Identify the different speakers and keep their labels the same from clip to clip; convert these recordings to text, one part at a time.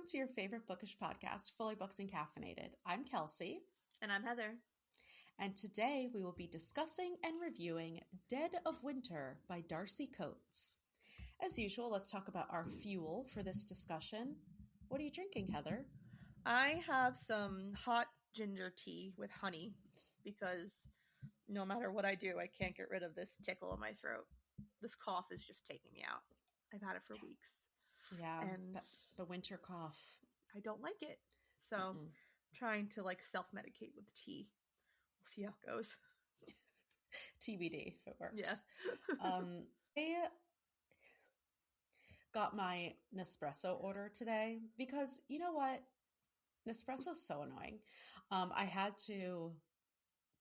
Speaker 1: welcome to your favorite bookish podcast, Fully Booked and Caffeinated. I'm Kelsey.
Speaker 2: And I'm Heather.
Speaker 1: And today we will be discussing and reviewing Dead of Winter by Darcy Coates. As usual, let's talk about our fuel for this discussion. What are you drinking, Heather?
Speaker 2: I have some hot ginger tea with honey because no matter what I do, I can't get rid of this tickle in my throat. This cough is just taking me out. I've had it for weeks.
Speaker 1: Yeah,
Speaker 2: and
Speaker 1: the winter cough.
Speaker 2: I don't like it. So I'm trying to self-medicate with tea. We'll see how it goes.
Speaker 1: TBD if it works.
Speaker 2: Yeah.
Speaker 1: I got my Nespresso order today because you know what? Nespresso's so annoying. I had to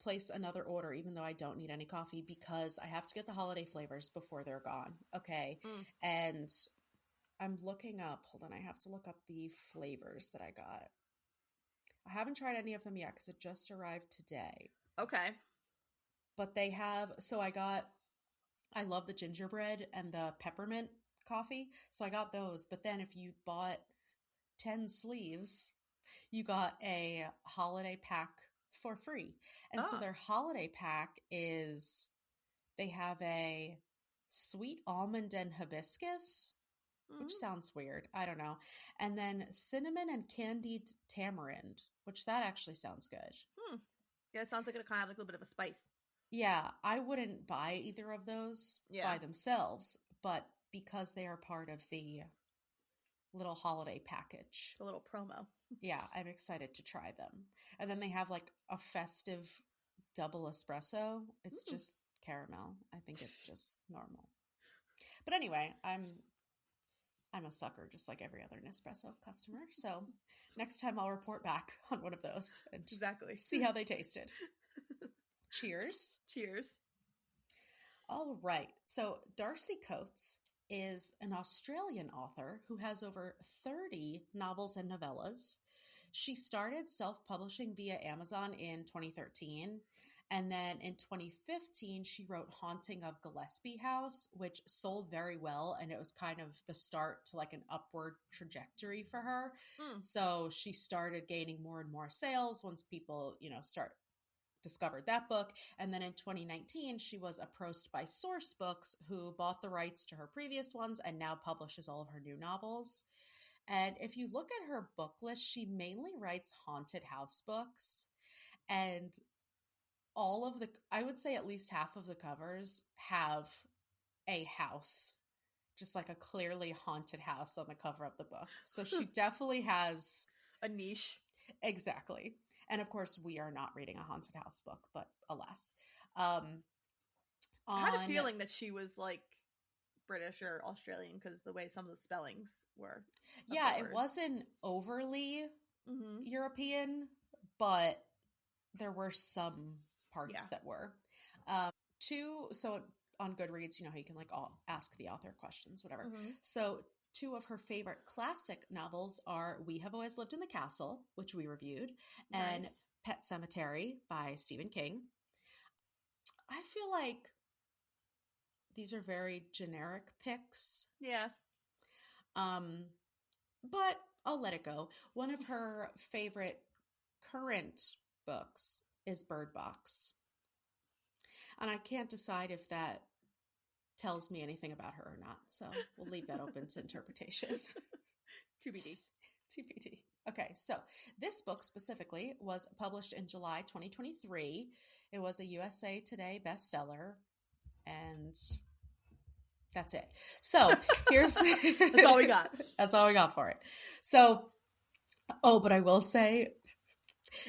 Speaker 1: place another order even though I don't need any coffee because I have to get the holiday flavors before they're gone. Okay. And I'm looking up, hold on, I have to look up the flavors that I got. I haven't tried any of them yet because it just arrived today.
Speaker 2: Okay.
Speaker 1: But they have, I love the gingerbread and the peppermint coffee. So I got those. But then if you bought 10 sleeves, you got a holiday pack for free. And so their holiday pack is, they have a sweet almond and hibiscus, which sounds weird. I don't know. And then cinnamon and candied tamarind, which that actually sounds good.
Speaker 2: Yeah, it sounds like it kind of have like a little bit of a spice.
Speaker 1: Yeah, I wouldn't buy either of those by themselves, but because they are part of the little holiday package.
Speaker 2: The little promo.
Speaker 1: Yeah, I'm excited to try them. And then they have like a festive double espresso. It's just caramel. I think it's just normal. But anyway, I'm a sucker just like every other Nespresso customer. So next time I'll report back on one of those and see how they tasted. Cheers.
Speaker 2: Cheers.
Speaker 1: All right. So Darcy Coates is an Australian author who has over 30 novels and novellas. She started self-publishing via Amazon in 2013. And then in 2015, she wrote Haunting of Gillespie House, which sold very well. And it was kind of the start to like an upward trajectory for her. So she started gaining more and more sales once people, discovered that book. And then in 2019, she was approached by Source Books, who bought the rights to her previous ones and now publishes all of her new novels. And if you look at her book list, she mainly writes haunted house books. And I would say at least half of the covers have a house, just like a clearly haunted house on the cover of the book. So she definitely has
Speaker 2: a niche.
Speaker 1: Exactly. And of course, we are not reading a haunted house book, but alas. I
Speaker 2: had a feeling that she was like British or Australian because the way some of the spellings were.
Speaker 1: Yeah, it wasn't overly European, but there were some parts that were. So on Goodreads, you know how you can ask the author questions, whatever. So two of her favorite classic novels are We Have Always Lived in the Castle, which we reviewed, and Pet Sematary by Stephen King. I feel like these are very generic picks.
Speaker 2: Yeah.
Speaker 1: But I'll let it go. One of her favorite current books is Bird Box. And I can't decide if that tells me anything about her or not. So we'll leave that open to interpretation.
Speaker 2: TBD.
Speaker 1: TBD. Okay, so this book specifically was published in July 2023. It was a USA Today bestseller, and that's it. So here's...
Speaker 2: That's all we got.
Speaker 1: That's all we got for it. So, but I will say,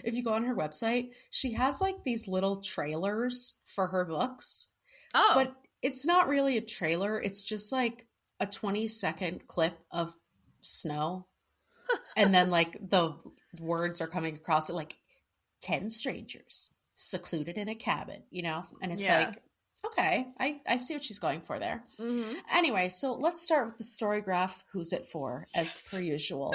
Speaker 1: if you go on her website, she has like these little trailers for her books.
Speaker 2: Oh.
Speaker 1: But it's not really a trailer. It's just like a 20-second clip of snow. And then like the words are coming across it like 10 strangers secluded in a cabin, And it's like, okay, I see what she's going for there. Anyway, so let's start with the story graph. Who's it for, as per usual.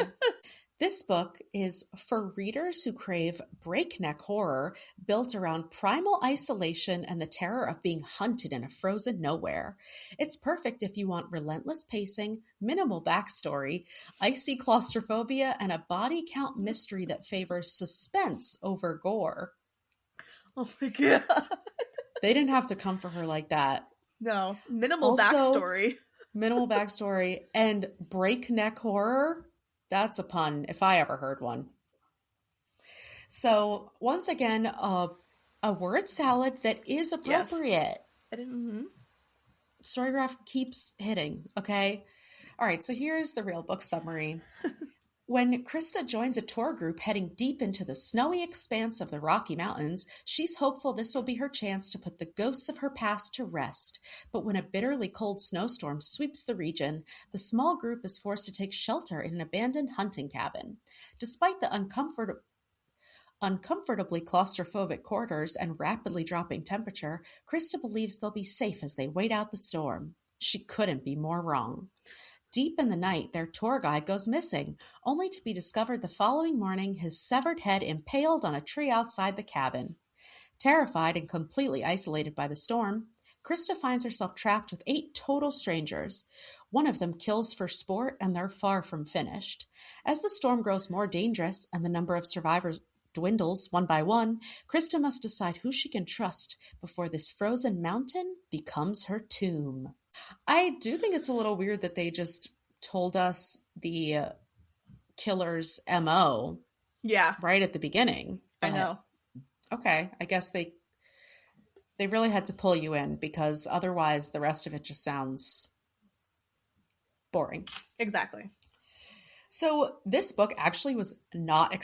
Speaker 1: This book is for readers who crave breakneck horror built around primal isolation and the terror of being hunted in a frozen nowhere. It's perfect if you want relentless pacing, minimal backstory, icy claustrophobia, and a body count mystery that favors suspense over gore.
Speaker 2: Oh my god.
Speaker 1: They didn't have to come for her like that.
Speaker 2: No. Minimal
Speaker 1: Also,
Speaker 2: backstory.
Speaker 1: Minimal backstory and breakneck horror. That's a pun, if I ever heard one. So, once again, a word salad that is appropriate.
Speaker 2: Yes.
Speaker 1: Storygraph keeps hitting, okay? All right, so here's the real book summary. When Krista joins a tour group heading deep into the snowy expanse of the Rocky Mountains, she's hopeful this will be her chance to put the ghosts of her past to rest. But when a bitterly cold snowstorm sweeps the region, the small group is forced to take shelter in an abandoned hunting cabin. Despite the uncomfortably claustrophobic quarters and rapidly dropping temperature, Krista believes they'll be safe as they wait out the storm. She couldn't be more wrong. Deep in the night, their tour guide goes missing, only to be discovered the following morning, his severed head impaled on a tree outside the cabin. Terrified and completely isolated by the storm, Krista finds herself trapped with 8 total strangers. One of them kills for sport, and they're far from finished. As the storm grows more dangerous and the number of survivors dwindles one by one, Krista must decide who she can trust before this frozen mountain becomes her tomb. I do think it's a little weird that they just told us the killer's MO right at the beginning.
Speaker 2: I know.
Speaker 1: Okay, I guess they really had to pull you in because otherwise the rest of it just sounds boring.
Speaker 2: Exactly.
Speaker 1: So this book actually was not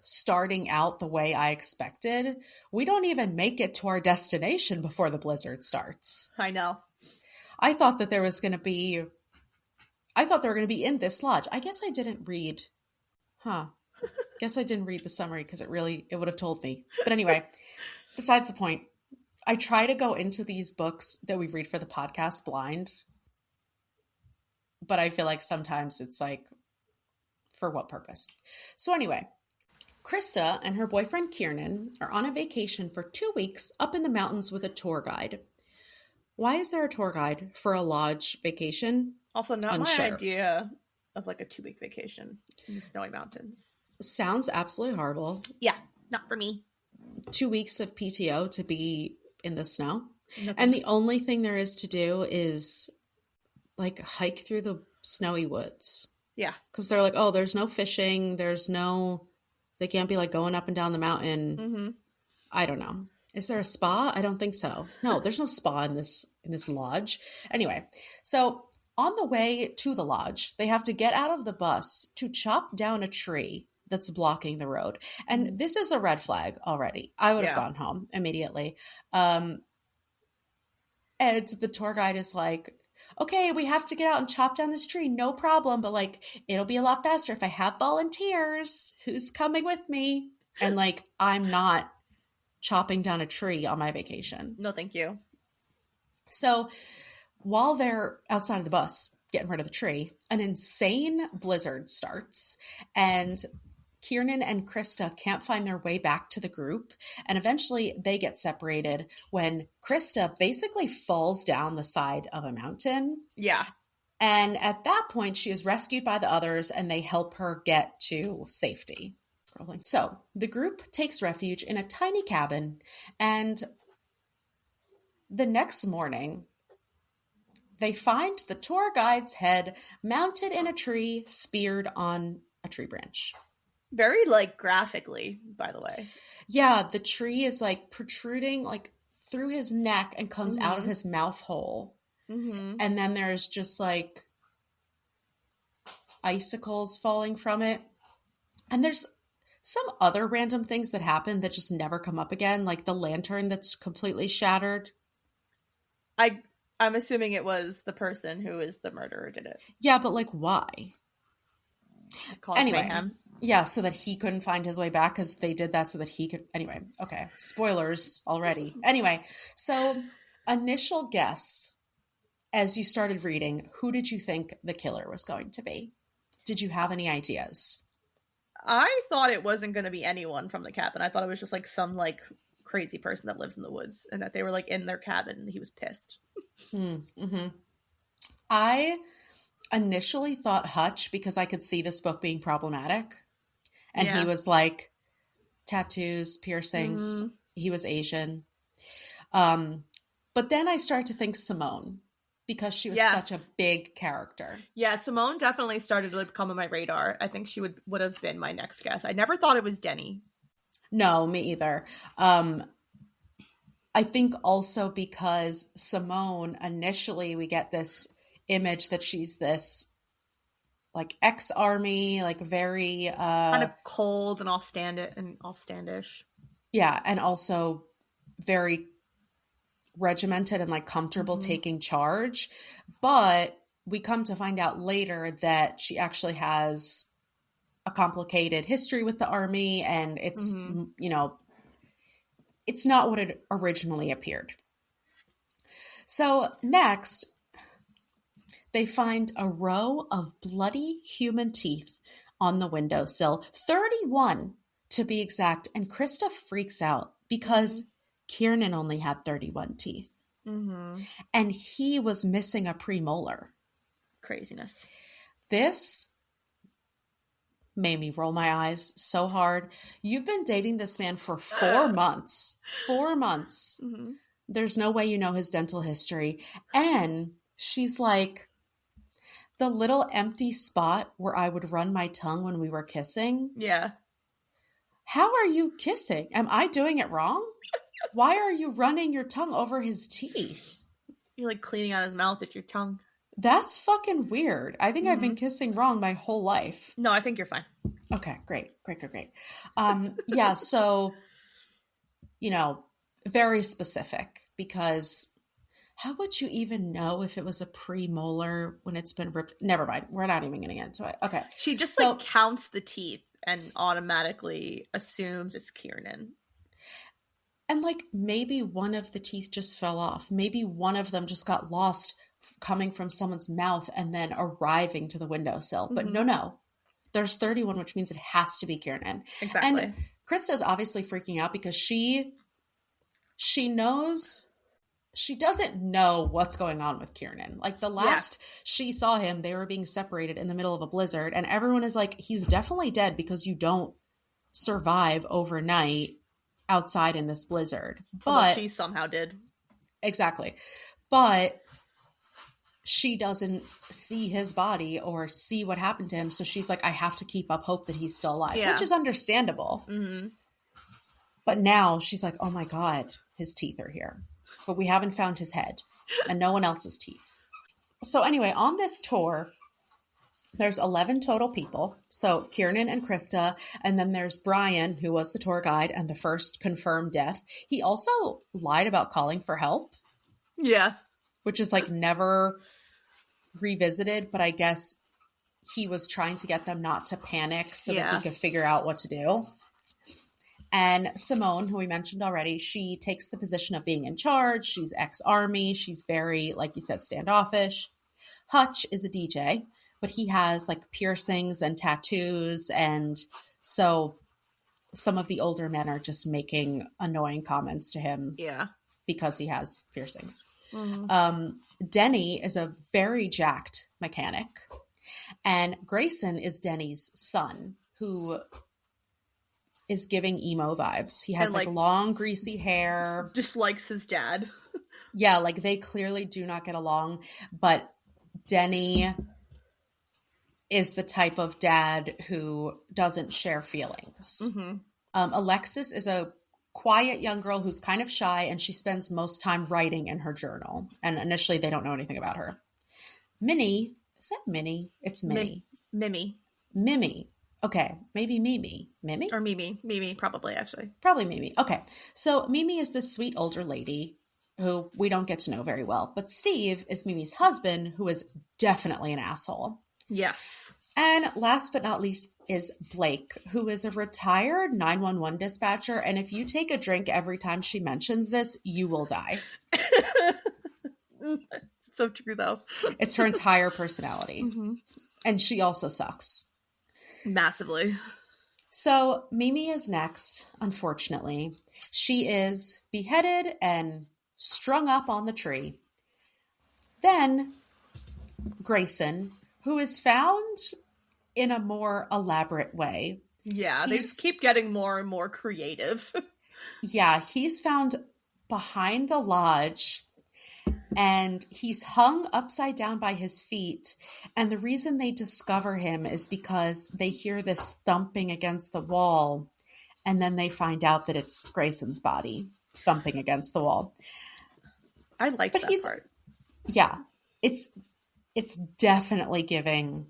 Speaker 1: starting out the way I expected. We don't even make it to our destination before the blizzard starts.
Speaker 2: I know.
Speaker 1: I thought they were going to be in this lodge. I guess I didn't read. Guess I didn't read the summary because it would have told me. But anyway, besides the point, I try to go into these books that we read for the podcast blind. But I feel like sometimes it's like, for what purpose? So anyway, Krista and her boyfriend Kiernan are on a vacation for 2 weeks up in the mountains with a tour guide. Why is there a tour guide for a lodge vacation?
Speaker 2: Also, not my idea of like a 2-week vacation in the snowy mountains.
Speaker 1: Sounds absolutely horrible.
Speaker 2: Yeah, not for me.
Speaker 1: 2 weeks of PTO to be in the snow. And the only thing there is to do is like hike through the snowy woods.
Speaker 2: Yeah.
Speaker 1: Because they're like, oh, there's no fishing. They can't be like going up and down the mountain.
Speaker 2: Mm-hmm.
Speaker 1: I don't know. Is there a spa? I don't think so. No, there's no spa in this lodge. Anyway, so on the way to the lodge, they have to get out of the bus to chop down a tree that's blocking the road. And this is a red flag already. I would have gone home immediately. And the tour guide is like, okay, we have to get out and chop down this tree. No problem. But like, it'll be a lot faster if I have volunteers. Who's coming with me? And like, I'm not chopping down a tree on my vacation.
Speaker 2: No, thank you.
Speaker 1: So while they're outside of the bus getting rid of the tree, an insane blizzard starts, and Kiernan and Krista can't find their way back to the group, and eventually they get separated when Krista basically falls down the side of a mountain.
Speaker 2: Yeah.
Speaker 1: And at that point, she is rescued by the others, and they help her get to safety. So the group takes refuge in a tiny cabin, and the next morning, they find the tour guide's head mounted in a tree, speared on a tree branch.
Speaker 2: Very, like, graphically, by the way.
Speaker 1: Yeah, the tree is, like, protruding, like, through his neck and comes out of his mouth hole.
Speaker 2: Mm-hmm.
Speaker 1: And then there's just, like, icicles falling from it. And there's some other random things that happen that just never come up again, like the lantern that's completely shattered.
Speaker 2: I'm assuming it was the person who is the murderer did it.
Speaker 1: Yeah, but, like, why?
Speaker 2: Anyway. Mayhem.
Speaker 1: Yeah, so that he couldn't find his way back because they did that so that he could... Anyway, okay. Spoilers already. Anyway, so initial guess, as you started reading, who did you think the killer was going to be? did you have any ideas?
Speaker 2: I thought it wasn't going to be anyone from the cabin. I thought it was just like some like crazy person that lives in the woods, and that they were like in their cabin and he was pissed.
Speaker 1: Mm-hmm. I initially thought Hutch because I could see this book being problematic. And he was like tattoos, piercings.
Speaker 2: Mm-hmm.
Speaker 1: He was Asian. But then I started to think Simone because she was such a big character.
Speaker 2: Yeah, Simone definitely started to come on my radar. I think she would have been my next guess. I never thought it was Denny.
Speaker 1: No, me either. I think also because Simone, initially we get this image that she's this like ex-army, like very
Speaker 2: kind of cold and offstandish.
Speaker 1: Yeah, and also very regimented and like comfortable taking charge. But we come to find out later that she actually has a complicated history with the army, and it's you know, it's not what it originally appeared. So next, they find a row of bloody human teeth on the windowsill, 31 to be exact, and Krista freaks out because Kiernan only had 31 teeth. And he was missing a premolar.
Speaker 2: Craziness.
Speaker 1: This made me roll my eyes so hard. You've been dating this man for 4 months. 4 months. There's no way you know his dental history. And she's like, the little empty spot where I would run my tongue when we were kissing.
Speaker 2: Yeah.
Speaker 1: How are you kissing? Am I doing it wrong? Why are you running your tongue over his teeth?
Speaker 2: You're like cleaning out his mouth with your tongue.
Speaker 1: That's fucking weird. I think I've been kissing wrong my whole life.
Speaker 2: No, I think you're fine.
Speaker 1: Okay, great. Yeah, so, you know, very specific, because how would you even know if it was a premolar when it's been ripped? Never mind. We're not even going to get into it. Okay.
Speaker 2: She just like counts the teeth and automatically assumes it's Kiernan.
Speaker 1: And like maybe one of the teeth just fell off. Maybe one of them just got lost coming from someone's mouth and then arriving to the windowsill. But no. There's 31, which means it has to be Kiernan.
Speaker 2: Exactly.
Speaker 1: And Krista's obviously freaking out because she knows, she doesn't know what's going on with Kiernan. Like the last she saw him, they were being separated in the middle of a blizzard, and everyone is like, he's definitely dead because you don't survive overnight outside in this blizzard. But
Speaker 2: she somehow did.
Speaker 1: Exactly. But she doesn't see his body or see what happened to him. So she's like, I have to keep up hope that he's still alive, which is understandable. But now she's like, oh my God, his teeth are here. But we haven't found his head and no one else's teeth. So anyway, on this tour, there's 11 total people. So Kiernan and Krista, and then there's Brian, who was the tour guide and the first confirmed death. He also lied about calling for help.
Speaker 2: Yeah.
Speaker 1: Which is like never revisited, but I guess he was trying to get them not to panic so that he could figure out what to do. And Simone, who we mentioned already, she takes the position of being in charge. She's ex-army. She's very, like you said, standoffish. Hutch is a DJ, but he has like piercings and tattoos. And so some of the older men are just making annoying comments to him because he has piercings. Denny is a very jacked mechanic. And Grayson is Denny's son, who is giving emo vibes. He has like long, greasy hair.
Speaker 2: Dislikes his dad.
Speaker 1: Yeah, like they clearly do not get along. But Denny is the type of dad who doesn't share feelings. Alexis is a quiet young girl who's kind of shy, and she spends most time writing in her journal. And initially they don't know anything about her. Minnie, is that Minnie? It's Minnie. Mimi. Okay, maybe Mimi. Mimi?
Speaker 2: Or Mimi. Mimi, probably, actually.
Speaker 1: Probably Mimi. Okay, so Mimi is this sweet older lady who we don't get to know very well. But Steve is Mimi's husband, who is definitely an asshole.
Speaker 2: Yes.
Speaker 1: And last but not least is Blake, who is a retired 911 dispatcher. And if you take a drink every time she mentions this, you will die.
Speaker 2: So true, though.
Speaker 1: It's her entire personality. And she also sucks.
Speaker 2: Massively.
Speaker 1: So Mimi is next, unfortunately. She is beheaded and strung up on the tree. Then Grayson, who is found in a more elaborate way.
Speaker 2: Yeah, they just keep getting more and more creative.
Speaker 1: Yeah, he's found behind the lodge and he's hung upside down by his feet. And the reason they discover him is because they hear this thumping against the wall. And then they find out that it's Grayson's body thumping against the wall.
Speaker 2: I liked that part.
Speaker 1: Yeah, it's definitely giving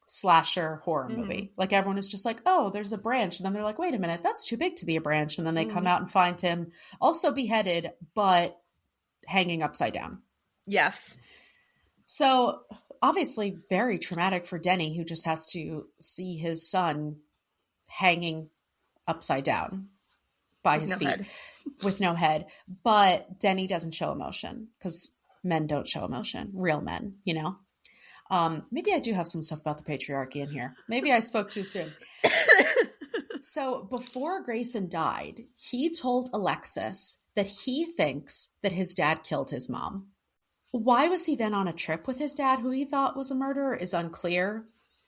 Speaker 1: slasher horror movie. Like everyone is just like, oh, there's a branch. And then they're like, wait a minute, that's too big to be a branch. And then they come out and find him also beheaded, but hanging upside down.
Speaker 2: Yes.
Speaker 1: So obviously very traumatic for Denny, who just has to see his son hanging upside down by his feet with no head. But Denny doesn't show emotion because men don't show emotion. Real men, you know? Maybe I do have some stuff about the patriarchy in here. Maybe I spoke too soon. So before Grayson died, he told Alexis that he thinks that his dad killed his mom. Why was he then on a trip with his dad, who he thought was a murderer, is unclear.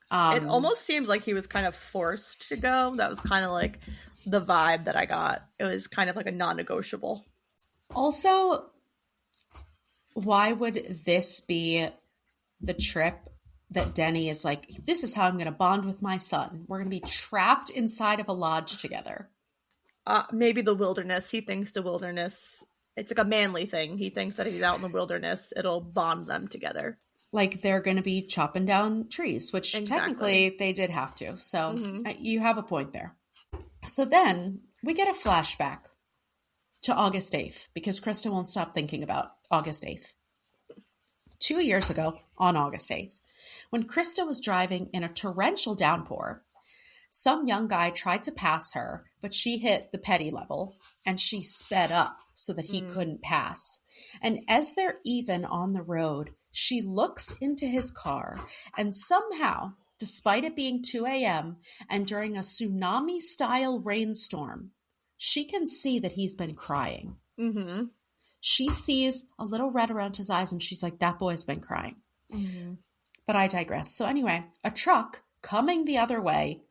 Speaker 2: It almost seems like he was kind of forced to go. That was kind of like the vibe that I got. It was kind of like a non-negotiable.
Speaker 1: Also, why would this be the trip that Denny is like, this is how I'm going to bond with my son. We're going to be trapped inside of a lodge together.
Speaker 2: Maybe the wilderness. He thinks the wilderness, it's like a manly thing. He thinks that he's out in the wilderness, it'll bond them together.
Speaker 1: Like they're going to be chopping down trees, which technically they did have to. So you have a point there. So then we get a flashback to August 8th because Krista won't stop thinking about August 8th. 2 years ago on August 8th, when Krista was driving in a torrential downpour, some young guy tried to pass her, but she hit the petty level and she sped up so that he couldn't pass. And as they're even on the road, she looks into his car and somehow, despite it being 2 a.m. and during a tsunami-style rainstorm, she can see that he's been crying.
Speaker 2: Mm-hmm.
Speaker 1: She sees a little red around his eyes and she's like, that boy's been crying. Mm-hmm. But I digress. So anyway, a truck coming the other way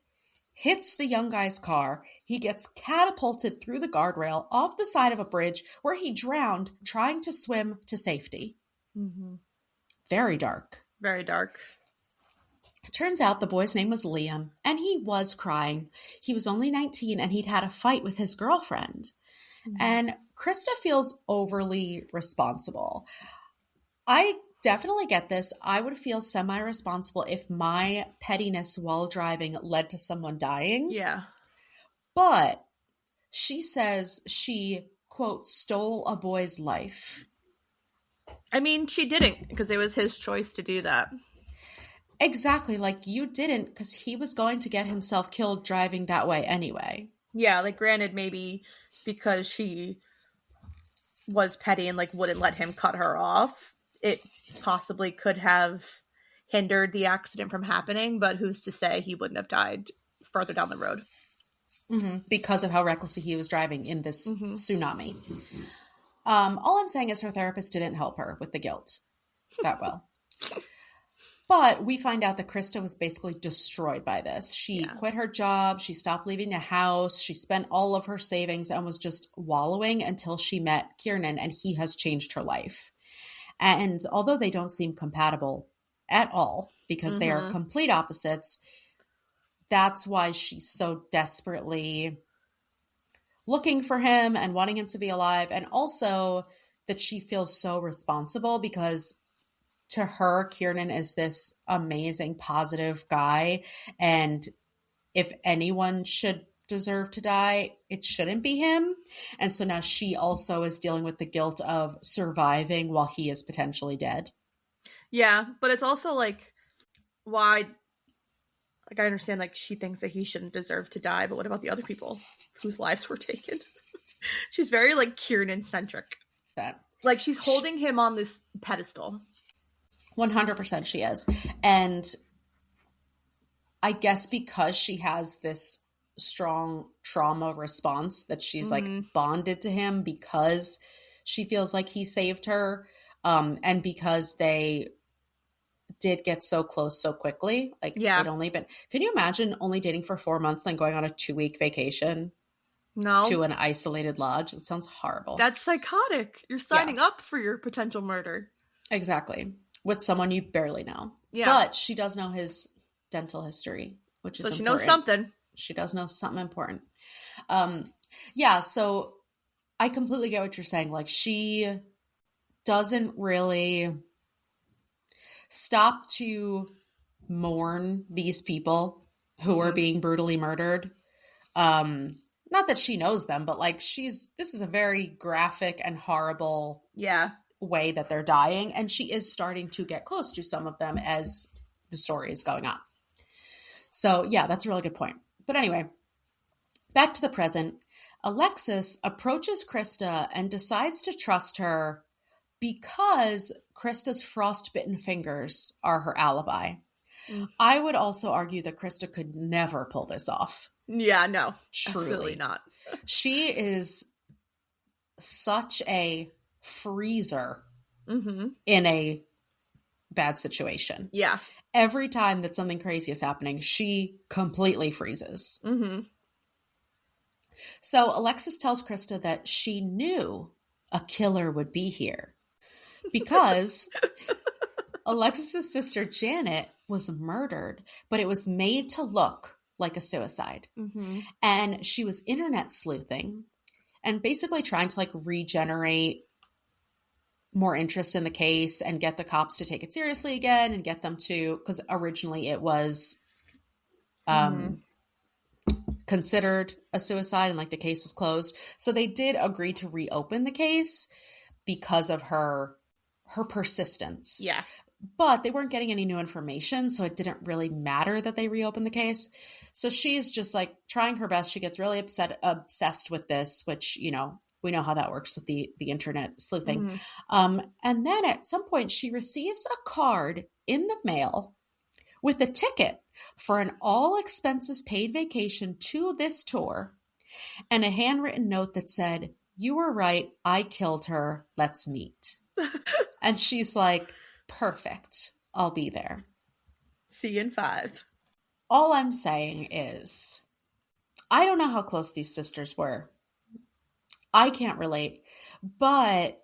Speaker 1: hits the young guy's car. He gets catapulted through the guardrail off the side of a bridge where he drowned trying to swim to safety.
Speaker 2: Mm-hmm.
Speaker 1: Very dark.
Speaker 2: Very dark.
Speaker 1: It turns out the boy's name was Liam, and he was crying. He was only 19, and he'd had a fight with his girlfriend. Mm-hmm. And Krista feels overly responsible. I definitely get this. I would feel semi-responsible if my pettiness while driving led to someone dying.
Speaker 2: Yeah.
Speaker 1: But she says she, quote, stole a boy's life.
Speaker 2: I mean, she didn't because it was his choice to do that.
Speaker 1: Exactly. Like, you didn't because he was going to get himself killed driving that way anyway.
Speaker 2: Yeah, like, granted, maybe because she was petty and, like, wouldn't let him cut her off, it possibly could have hindered the accident from happening, but who's to say he wouldn't have died further down the road?
Speaker 1: Mm-hmm. Because of how recklessly he was driving in this tsunami. All I'm saying is her therapist didn't help her with the guilt that well. But we find out that Krista was basically destroyed by this. She quit her job. She stopped leaving the house. She spent all of her savings and was just wallowing until she met Kiernan, and he has changed her life. And although they don't seem compatible at all because they are complete opposites, that's why she's so desperately looking for him and wanting him to be alive. And also that she feels so responsible because to her, Kiernan is this amazing, positive guy. And if anyone should deserve to die, it shouldn't be him. And so now she also is dealing with the guilt of surviving while he is potentially dead.
Speaker 2: Yeah, but it's also like, why? Like, I understand, like, she thinks that he shouldn't deserve to die, but what about the other people whose lives were taken? She's very, like, Kiernan-centric. Like, she's holding him on this pedestal.
Speaker 1: 100% she is. And I guess because she has this strong trauma response that she's like bonded to him because she feels like he saved her, and because they did get so close so quickly. Like
Speaker 2: Yeah.
Speaker 1: they'd only been, can you imagine only dating for 4 months, then going on a 2-week vacation
Speaker 2: No.
Speaker 1: to an isolated lodge? It sounds horrible.
Speaker 2: That's psychotic. You're signing up for your potential murder.
Speaker 1: Exactly. With someone you barely know.
Speaker 2: Yeah.
Speaker 1: But she does know his dental history, which is important.
Speaker 2: So she knows something.
Speaker 1: She does know something important. Yeah, so I completely get what you're saying. Like, she doesn't really stop to mourn these people who are being brutally murdered. Not that she knows them, but like this is a very graphic and horrible way that they're dying. And she is starting to get close to some of them as the story is going on. So yeah, that's a really good point. But anyway, back to the present. Alexis approaches Krista and decides to trust her because Krista's frostbitten fingers are her alibi. I would also argue that Krista could never pull this off.
Speaker 2: Yeah, no.
Speaker 1: Truly.
Speaker 2: Absolutely not.
Speaker 1: She is such a freezer in a bad situation.
Speaker 2: Yeah.
Speaker 1: Every time that something crazy is happening, she completely freezes. So Alexis tells Krista that she knew a killer would be here because Alexis's sister Janet was murdered, but it was made to look like a suicide. And she was internet sleuthing and basically trying to like regenerate more interest in the case and get the cops to take it seriously again and get them to, because originally it was considered a suicide and like the case was closed. So they did agree to reopen the case because of her persistence.
Speaker 2: Yeah.
Speaker 1: But they weren't getting any new information, so it didn't really matter that they reopened the case. So she's just like trying her best. She gets really obsessed with this, which, you know, we know how that works with the internet sleuthing. And then at some point she receives a card in the mail with a ticket for an all expenses paid vacation to this tour and a handwritten note that said, "You were right. I killed her. Let's meet." And she's like, perfect. I'll be there.
Speaker 2: See you in 5.
Speaker 1: All I'm saying is, I don't know how close these sisters were. I can't relate. But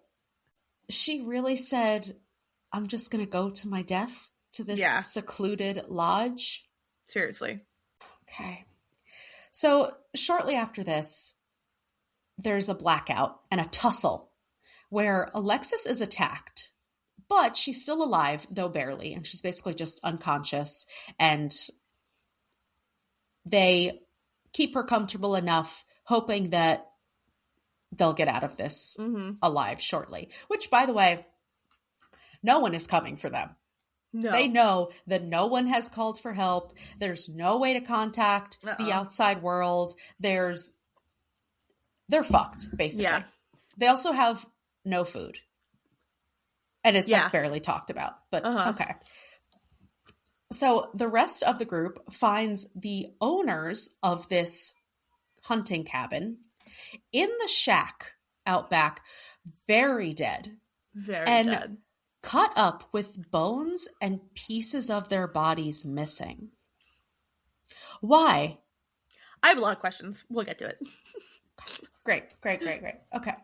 Speaker 1: she really said, I'm just going to go to my death to this secluded lodge.
Speaker 2: Seriously.
Speaker 1: Okay. So shortly after this, there's a blackout and a tussle where Alexis is attacked. But she's still alive, though barely, and she's basically just unconscious. And they keep her comfortable enough, hoping that they'll get out of this alive shortly. Which, by the way, no one is coming for them. No. They know that no one has called for help. There's no way to contact the outside world. They're fucked, basically. Yeah. They also have no food. And it's like barely talked about, but okay. So the rest of the group finds the owners of this hunting cabin in the shack out back, very dead.
Speaker 2: Very dead.
Speaker 1: Cut up with bones and pieces of their bodies missing. Why?
Speaker 2: I have a lot of questions. We'll get to it.
Speaker 1: Great. Okay.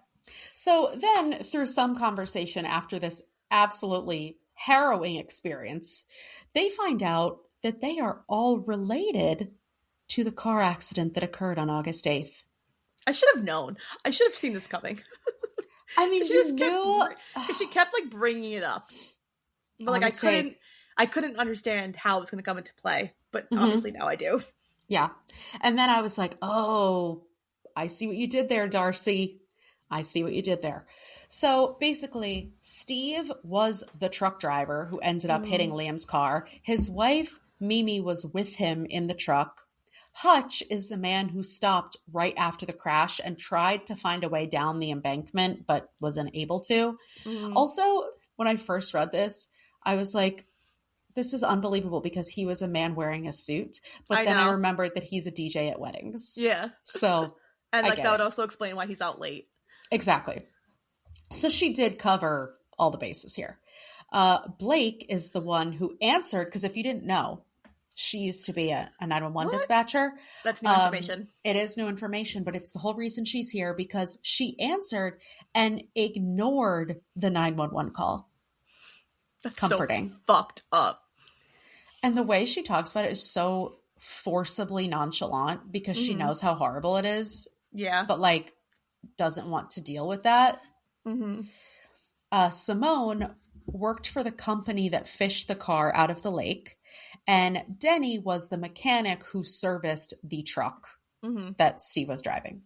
Speaker 1: So then, through some conversation after this absolutely harrowing experience, they find out that they are all related to the car accident that occurred on August 8th.
Speaker 2: I should have known. I should have seen this coming.
Speaker 1: I mean,
Speaker 2: she kept like bringing it up, but like I couldn't understand how it was going to come into play. But obviously now I do.
Speaker 1: Yeah, and then I was like, oh, I see what you did there, Darcy. I see what you did there. So basically, Steve was the truck driver who ended up hitting Liam's car. His wife, Mimi, was with him in the truck. Hutch is the man who stopped right after the crash and tried to find a way down the embankment, but was unable to. Also, when I first read this, I was like, this is unbelievable because he was a man wearing a suit, but then I remembered that he's a DJ at weddings.
Speaker 2: Yeah.
Speaker 1: So
Speaker 2: and like that
Speaker 1: would
Speaker 2: also explain why he's out late.
Speaker 1: Exactly. So she did cover all the bases here. Blake is the one who answered, because if you didn't know, she used to be a 911 dispatcher.
Speaker 2: That's new information.
Speaker 1: It is new information, but it's the whole reason she's here, because she answered and ignored the 911 call.
Speaker 2: That's
Speaker 1: comforting.
Speaker 2: So fucked up.
Speaker 1: And the way she talks about it is so forcibly nonchalant because she knows how horrible it is.
Speaker 2: Yeah.
Speaker 1: But like doesn't want to deal with that. Simone worked for the company that fished the car out of the lake, and Denny was the mechanic who serviced the truck that Steve was driving.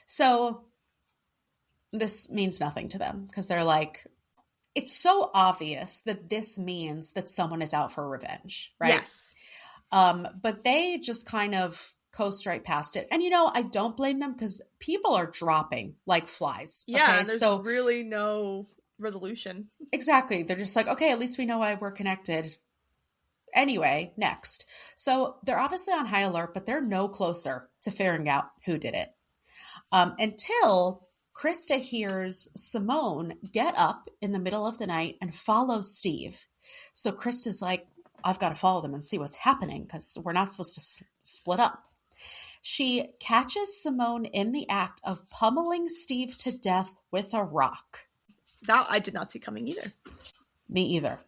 Speaker 1: So this means nothing to them because they're like, it's so obvious that this means that someone is out for revenge, right?
Speaker 2: Yes.
Speaker 1: But they just kind of coast right past it. And, I don't blame them because people are dropping like flies.
Speaker 2: Yeah,
Speaker 1: okay?
Speaker 2: And there's really no resolution.
Speaker 1: Exactly. They're just like, okay, at least we know why we're connected. Anyway, next. So they're obviously on high alert, but they're no closer to figuring out who did it. Until Krista hears Simone get up in the middle of the night and follow Steve. So Krista's like, I've got to follow them and see what's happening because we're not supposed to split up. She catches Simone in the act of pummeling Steve to death with a rock.
Speaker 2: That I did not see coming either.
Speaker 1: Me either.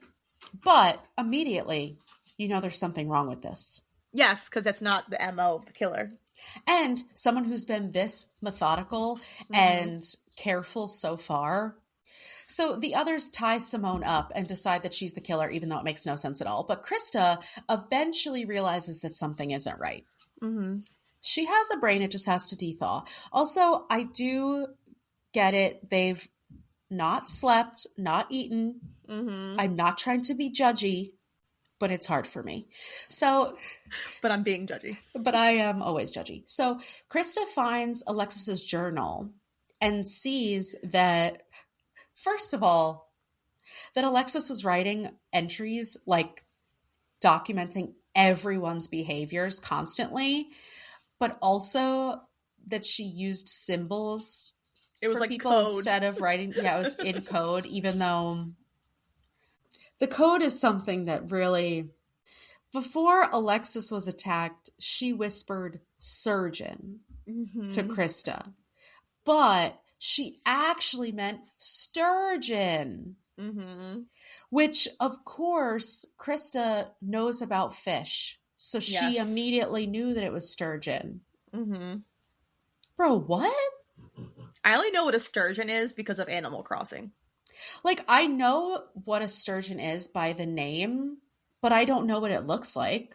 Speaker 1: But immediately, there's something wrong with this.
Speaker 2: Yes, because that's not the MO of the killer.
Speaker 1: And someone who's been this methodical and careful so far. So the others tie Simone up and decide that she's the killer, even though it makes no sense at all. But Krista eventually realizes that something isn't right. She has a brain, it just has to dethaw. Also, I do get it. They've not slept, not eaten. I'm not trying to be judgy, but it's hard for me. So,
Speaker 2: but I'm being judgy.
Speaker 1: But I am always judgy. So Krista finds Alexis's journal and sees that, first of all, that Alexis was writing entries like documenting everyone's behaviors constantly, but also that she used symbols.
Speaker 2: It was
Speaker 1: for
Speaker 2: like
Speaker 1: people
Speaker 2: code.
Speaker 1: Instead of writing. Yeah, it was in code, even though the code is something that really, before Alexis was attacked, she whispered surgeon to Krista, but she actually meant sturgeon, which of course Krista knows about fish. So she immediately knew that it was sturgeon. Bro, what?
Speaker 2: I only know what a sturgeon is because of Animal Crossing.
Speaker 1: Like, I know what a sturgeon is by the name, but I don't know what it looks like.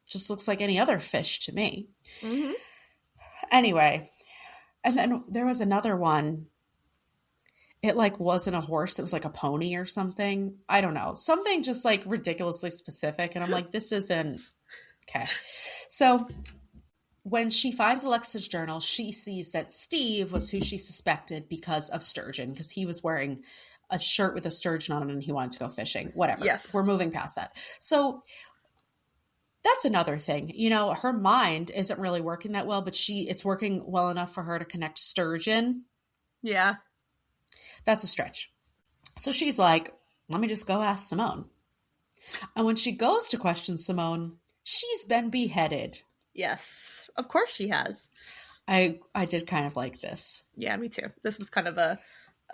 Speaker 1: Just looks like any other fish to me. Anyway, and then there was another one. It like wasn't a horse. It was like a pony or something. I don't know. Something just like ridiculously specific. And I'm like, this isn't okay. So when she finds Alexis's journal, she sees that Steve was who she suspected because of sturgeon, because he was wearing a shirt with a sturgeon on it and he wanted to go fishing. Whatever.
Speaker 2: Yes.
Speaker 1: We're moving past that. So that's another thing. Her mind isn't really working that well, but it's working well enough for her to connect sturgeon.
Speaker 2: Yeah.
Speaker 1: That's a stretch. So she's like, let me just go ask Simone. And when she goes to question Simone, she's been beheaded.
Speaker 2: Yes. Of course she has.
Speaker 1: I did kind of like this.
Speaker 2: Yeah, me too. This was kind of a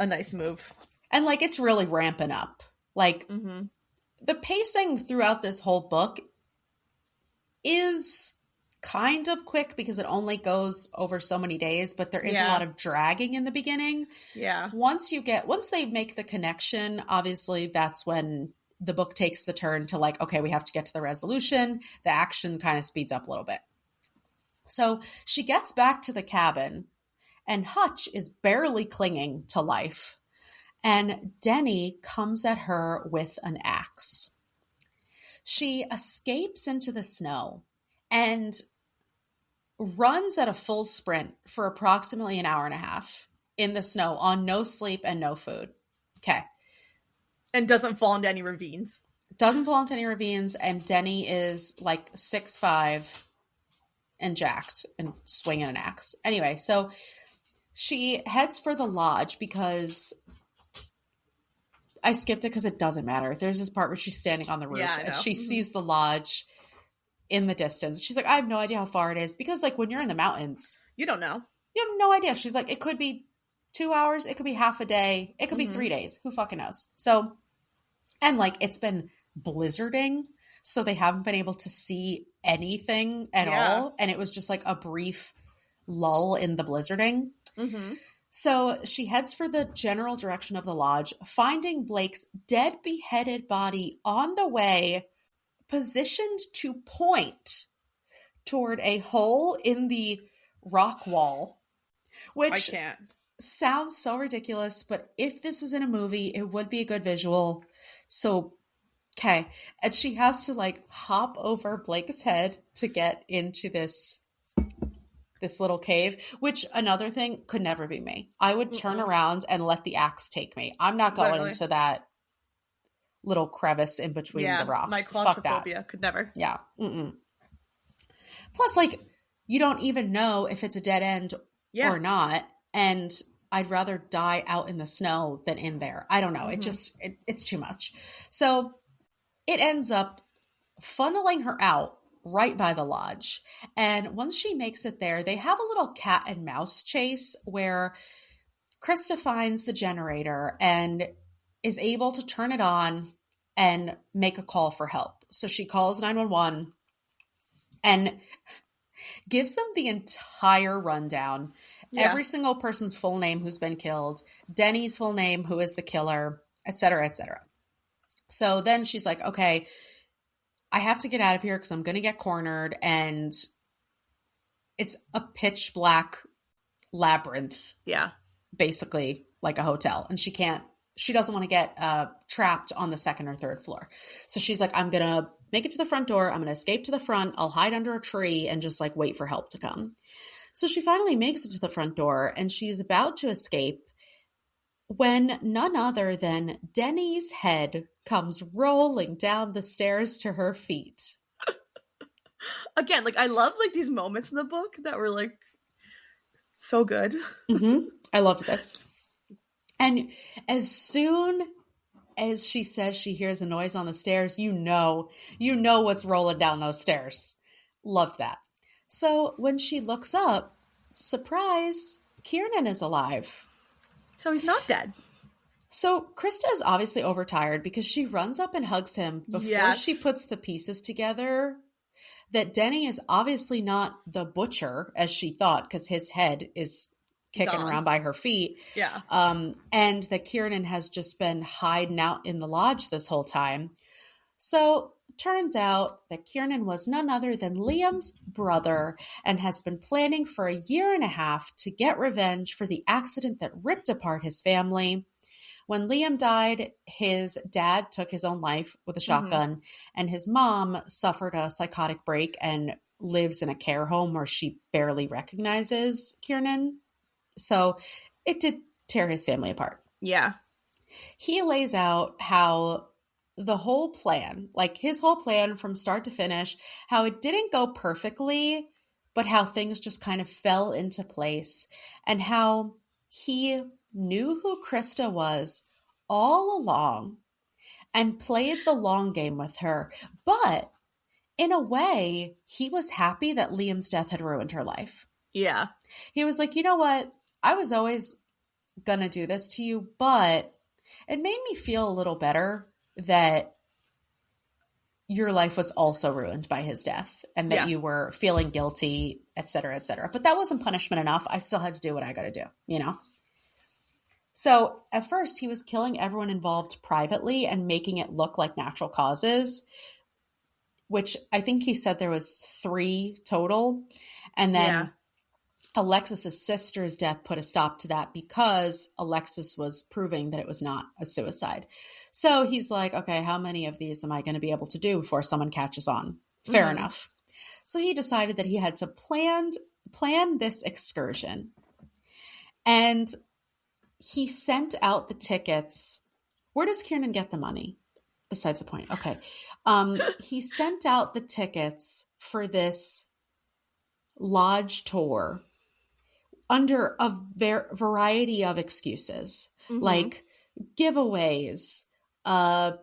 Speaker 2: nice move.
Speaker 1: And like, it's really ramping up. Like, the pacing throughout this whole book is kind of quick because it only goes over so many days, but there is a lot of dragging in the beginning.
Speaker 2: Yeah.
Speaker 1: Once they make the connection, obviously that's when the book takes the turn to like, okay, we have to get to the resolution. The action kind of speeds up a little bit. So she gets back to the cabin and Hutch is barely clinging to life. And Denny comes at her with an axe. She escapes into the snow and runs at a full sprint for approximately an hour and a half in the snow on no sleep and no food. Okay.
Speaker 2: And doesn't fall into any ravines.
Speaker 1: doesn't fall into any ravines, and Denny is like 6'5" and jacked and swinging an axe. Anyway, so she heads for the lodge because I skipped it because it doesn't matter. There's this part where she's standing on the roof and she sees the lodge in the distance. She's like, I have no idea how far it is, because like when you're in the mountains,
Speaker 2: you don't know.
Speaker 1: You have no idea. She's like, it could be 2 hours, it could be half a day, it could be 3 days. Who fucking knows? So, and like it's been blizzarding, so they haven't been able to see anything at all. And it was just like a brief lull in the blizzarding. So she heads for the general direction of the lodge, finding Blake's dead, beheaded body on the way, positioned to point toward a hole in the rock wall, which sounds so ridiculous, but if this was in a movie, it would be a good visual. So, okay. And she has to like hop over Blake's head to get into this little cave, which another thing could never be me. I would turn around and let the axe take me. I'm not going into that little crevice in between the rocks.
Speaker 2: My claustrophobia could never.
Speaker 1: Yeah. Plus, like, you don't even know if it's a dead end or not. And I'd rather die out in the snow than in there. I don't know. It's too much. So it ends up funneling her out right by the lodge. And once she makes it there, they have a little cat and mouse chase where Krista finds the generator and is able to turn it on and make a call for help. So she calls 911 and gives them the entire rundown. Every single person's full name who's been killed, Denny's full name, who is the killer, et cetera, et cetera. So then she's like, okay, I have to get out of here because I'm going to get cornered. And it's a pitch black labyrinth. Yeah. Basically like a hotel. And she doesn't want to get trapped on the second or third floor. So she's like, I'm going to make it to the front door. I'm going to escape to the front. I'll hide under a tree and just like wait for help to come. So she finally makes it to the front door and she's about to escape when none other than Denny's head comes rolling down the stairs to her feet.
Speaker 2: Again, like I love like these moments in the book that were like so good.
Speaker 1: I loved this. And as soon as she says she hears a noise on the stairs, you know what's rolling down those stairs. Loved that. So when she looks up, surprise, Kiernan is alive.
Speaker 2: So he's not dead.
Speaker 1: So Krista is obviously overtired because she runs up and hugs him before she puts the pieces together that Denny is obviously not the butcher as she thought, because his head is kicking around by her feet. Yeah. And that Kiernan has just been hiding out in the lodge this whole time. So turns out that Kiernan was none other than Liam's brother and has been planning for 1.5 years to get revenge for the accident that ripped apart his family. When Liam died, his dad took his own life with a shotgun, and his mom suffered a psychotic break and lives in a care home where she barely recognizes Kiernan. So it did tear his family apart. Yeah. He lays out how the whole plan, like his whole plan from start to finish, how it didn't go perfectly, but how things just kind of fell into place, and how he knew who Krista was all along and played the long game with her. But in a way, he was happy that Liam's death had ruined her life. Yeah. He was like, you know what? I was always going to do this to you, but it made me feel a little better that your life was also ruined by his death and that you were feeling guilty, et cetera, et cetera. But that wasn't punishment enough. I still had to do what I got to do, you know? So at first he was killing everyone involved privately and making it look like natural causes, which I think he said there was 3 total. And then Alexis's sister's death put a stop to that because Alexis was proving that it was not a suicide. So he's like, okay, how many of these am I going to be able to do before someone catches on? Fair enough. So he decided that he had to plan this excursion. And he sent out the tickets. Where does Kiernan get the money? besides the point. Okay. He sent out the tickets for this lodge tour under a variety of excuses, like giveaways, an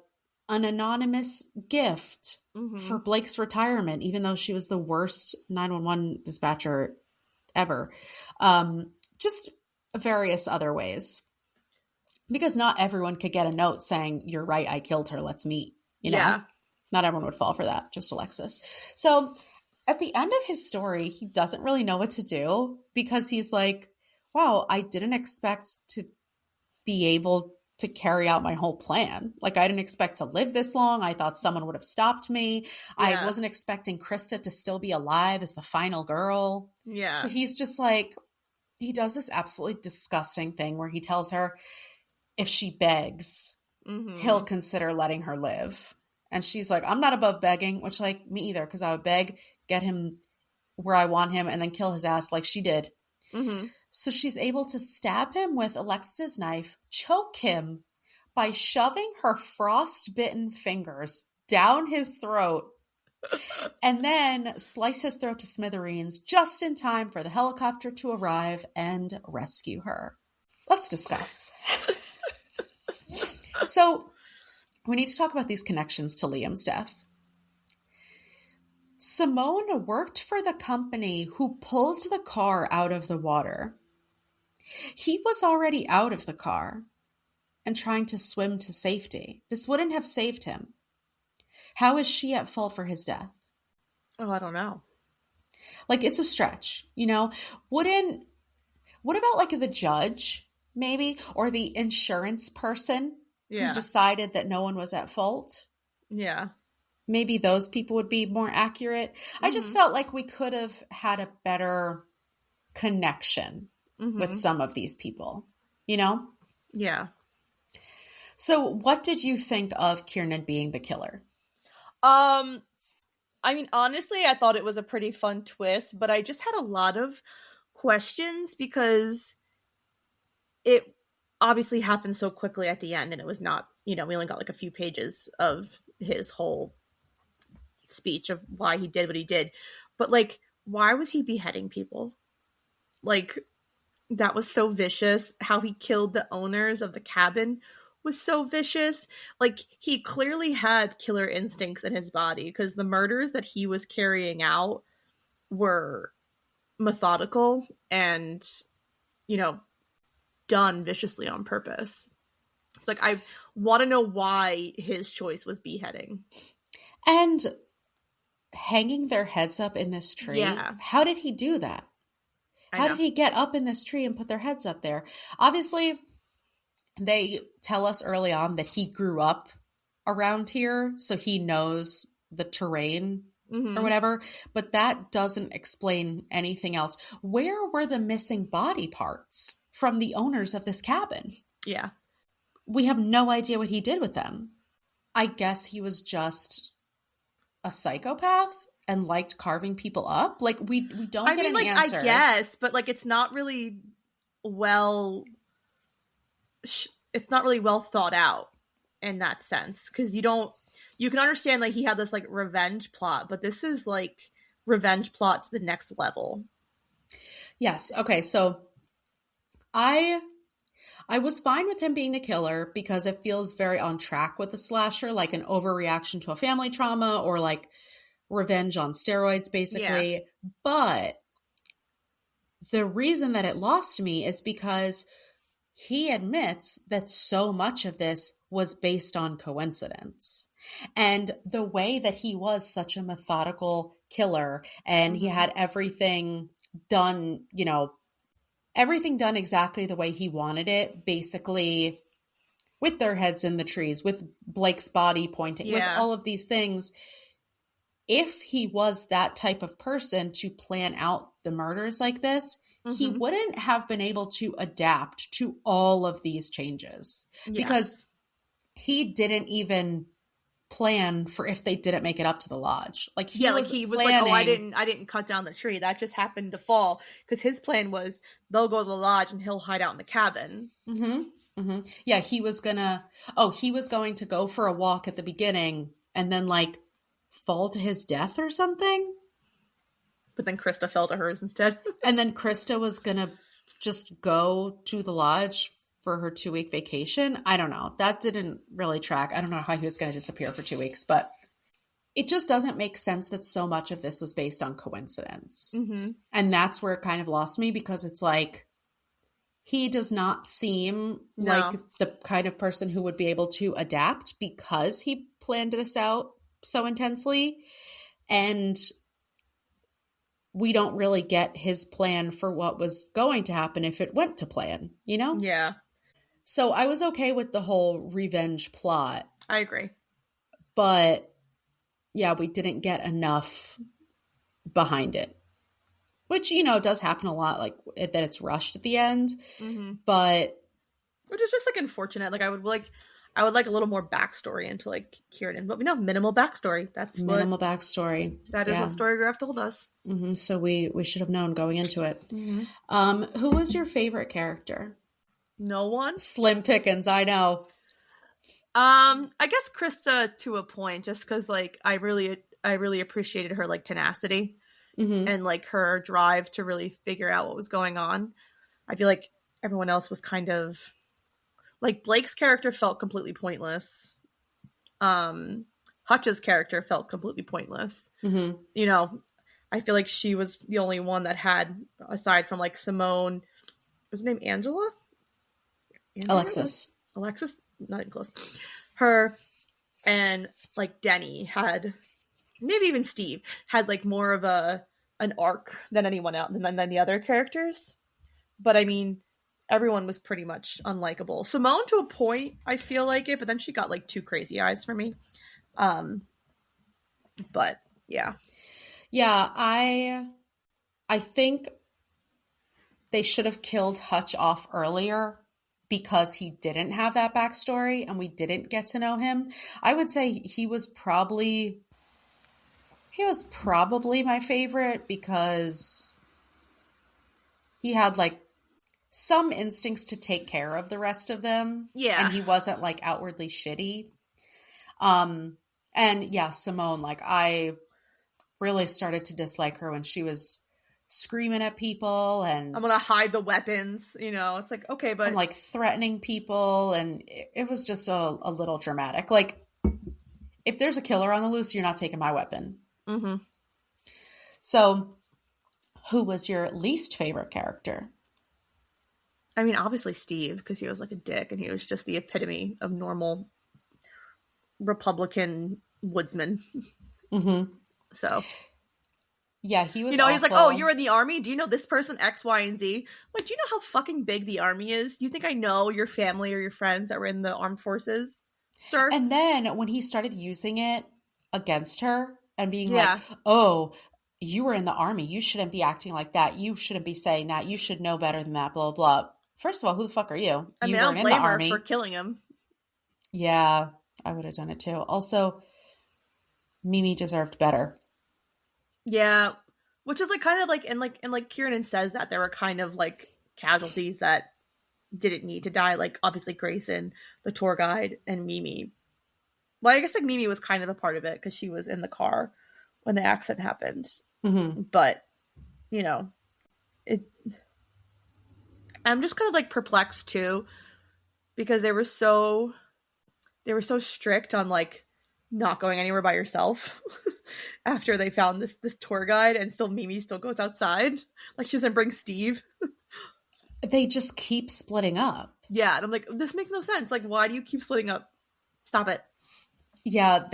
Speaker 1: anonymous gift for Blake's retirement, even though she was the worst 911 dispatcher ever. Just various other ways. Because not everyone could get a note saying, "You're right, I killed her, let's meet." You know? Not everyone would fall for that, just Alexis. So at the end of his story, he doesn't really know what to do because he's like, wow, I didn't expect to be able to carry out my whole plan. Like, I didn't expect to live this long. I thought someone would have stopped me. Yeah. I wasn't expecting Krista to still be alive as the final girl.
Speaker 2: Yeah.
Speaker 1: So he's just like, he does this absolutely disgusting thing where he tells her if she begs, he'll consider letting her live. And she's like, I'm not above begging, which, like, me either, because I would beg, get him where I want him, and then kill his ass like she did. So she's able to stab him with Alexis's knife, choke him by shoving her frost-bitten fingers down his throat, and then slice his throat to smithereens just in time for the helicopter to arrive and rescue her. Let's discuss. So we need to talk about these connections to Liam's death. Simone worked for the company who pulled the car out of the water. He was already out of the car and trying to swim to safety. This wouldn't have saved him. How is she at fault for his death?
Speaker 2: Oh, I don't know.
Speaker 1: Like, it's a stretch, you know? What about, like, the judge, maybe? Or the insurance person who decided that no one was at fault?
Speaker 2: Yeah.
Speaker 1: Maybe those people would be more accurate. I just felt like we could have had a better connection with some of these people, you know?
Speaker 2: Yeah.
Speaker 1: So what did you think of Kiernan being the killer?
Speaker 2: I mean, honestly, I thought it was a pretty fun twist, but I just had a lot of questions because it obviously happened so quickly at the end, and it was not, we only got like a few pages of his whole speech of why he did what he did. But, like, why was he beheading people? Like, that was so vicious. How he killed the owners of the cabin was so vicious. Like, he clearly had killer instincts in his body because the murders that he was carrying out were methodical and, done viciously on purpose. It's like, I want to know why his choice was beheading.
Speaker 1: And hanging their heads up in this tree.
Speaker 2: Yeah.
Speaker 1: How did he do that? How did he get up in this tree and put their heads up there? Obviously, they tell us early on that he grew up around here, so he knows the terrain or whatever, but that doesn't explain anything else. Where were the missing body parts from the owners of this cabin?
Speaker 2: Yeah.
Speaker 1: We have no idea what he did with them. I guess he was just a psychopath and liked carving people up. Like, we don't get any answers.
Speaker 2: I guess, but, like, it's not really well thought out in that sense, because you can understand, like, he had this, like, revenge plot, but this is, like, revenge plot to the next level.
Speaker 1: Yes. Okay. So I was fine with him being the killer because it feels very on track with the slasher, like an overreaction to a family trauma or like revenge on steroids, basically. Yeah. But the reason that it lost me is because he admits that so much of this was based on coincidence. And the way that he was such a methodical killer and he had everything done, everything done exactly the way he wanted it, basically with their heads in the trees, with Blake's body pointing, with all of these things. If he was that type of person to plan out the murders like this, he wouldn't have been able to adapt to all of these changes because he didn't even plan for if they didn't make it up to the lodge. Like he was planning,
Speaker 2: like, oh, I didn't cut down the tree. That just happened to fall, because his plan was they'll go to the lodge and he'll hide out in the cabin.
Speaker 1: Yeah, he was going to go for a walk at the beginning and then like fall to his death or something.
Speaker 2: But then Krista fell to hers instead.
Speaker 1: And then Krista was going to just go to the lodge for her 2-week vacation. I don't know. That didn't really track. I don't know how he was going to disappear for 2 weeks, but it just doesn't make sense that so much of this was based on coincidence.
Speaker 2: Mm-hmm.
Speaker 1: And that's where it kind of lost me, because it's like, he does not seem like the kind of person who would be able to adapt because he planned this out so intensely. And we don't really get his plan for what was going to happen if it went to plan, you know?
Speaker 2: Yeah.
Speaker 1: So I was okay with the whole revenge plot.
Speaker 2: I agree.
Speaker 1: But yeah, we didn't get enough behind it. Which, you know, does happen a lot, like that it's rushed at the end.
Speaker 2: Mm-hmm.
Speaker 1: But
Speaker 2: which is just like unfortunate. Like I would like a little more backstory into like Kieran, but we know minimal backstory. That's
Speaker 1: minimal backstory.
Speaker 2: That is what Storygraph told us.
Speaker 1: Mm-hmm. So we should have known going into it.
Speaker 2: Mm-hmm.
Speaker 1: Who was your favorite character?
Speaker 2: No one.
Speaker 1: Slim pickings, I know.
Speaker 2: I guess Krista to a point, just because like I really appreciated her like tenacity.
Speaker 1: Mm-hmm.
Speaker 2: And like her drive to really figure out what was going on. I feel like everyone else was kind of like Blake's character felt completely pointless. Hutch's character felt completely pointless.
Speaker 1: Mm-hmm.
Speaker 2: You know, I feel like she was the only one that had, aside from like Simone, was her name Angela?
Speaker 1: Alexis,
Speaker 2: not even close. Her and like Denny had, maybe even Steve had like more of an arc than anyone else than the other characters. But I mean, everyone was pretty much unlikable. Simone to a point, I feel like it, but then she got like too crazy eyes for me. But yeah.
Speaker 1: Yeah, I think they should have killed Hutch off earlier because he didn't have that backstory and we didn't get to know him. I would say he was probably my favorite because he had like some instincts to take care of the rest of them.
Speaker 2: Yeah.
Speaker 1: And he wasn't like outwardly shitty. And yeah, Simone, like I really started to dislike her when she was screaming at people and
Speaker 2: I'm gonna hide the weapons, you know. It's like, okay, but
Speaker 1: and like threatening people, and it was just a little dramatic. Like, if there's a killer on the loose, you're not taking my weapon.
Speaker 2: Mm-hmm.
Speaker 1: So who was your least favorite character?
Speaker 2: I mean, obviously Steve, because he was like a dick and he was just the epitome of normal Republican woodsman.
Speaker 1: Mm-hmm.
Speaker 2: So
Speaker 1: yeah, he was,
Speaker 2: you know,
Speaker 1: awful.
Speaker 2: He's like, oh, you're in the army? Do you know this person X, Y, and Z? Like, do you know how fucking big the army is? Do you think I know your family or your friends that were in the armed forces, sir?
Speaker 1: And then when he started using it against her and being
Speaker 2: Yeah.
Speaker 1: like, oh, you were in the army, you shouldn't be acting like that, you shouldn't be saying that, you should know better than that, blah, blah, blah. First of all, who the fuck are you?
Speaker 2: I
Speaker 1: You
Speaker 2: mean, I
Speaker 1: weren't
Speaker 2: don't
Speaker 1: in the
Speaker 2: blame her
Speaker 1: army.
Speaker 2: for killing him.
Speaker 1: Yeah, I would have done it too. Also, Mimi deserved better.
Speaker 2: Yeah, which is like kind of like, and like Kieran says that there were kind of like casualties that didn't need to die, like obviously Grayson, the tour guide, and Mimi. Well, I guess like Mimi was kind of a part of it because she was in the car when the accident happened.
Speaker 1: Mm-hmm.
Speaker 2: But you know, I'm just kind of like perplexed too because they were so strict on like not going anywhere by yourself after they found this tour guide, and still Mimi still goes outside. Like she doesn't bring Steve.
Speaker 1: They just keep splitting up.
Speaker 2: Yeah, and I'm like, this makes no sense. Like, why do you keep splitting up? Stop it.
Speaker 1: Yeah,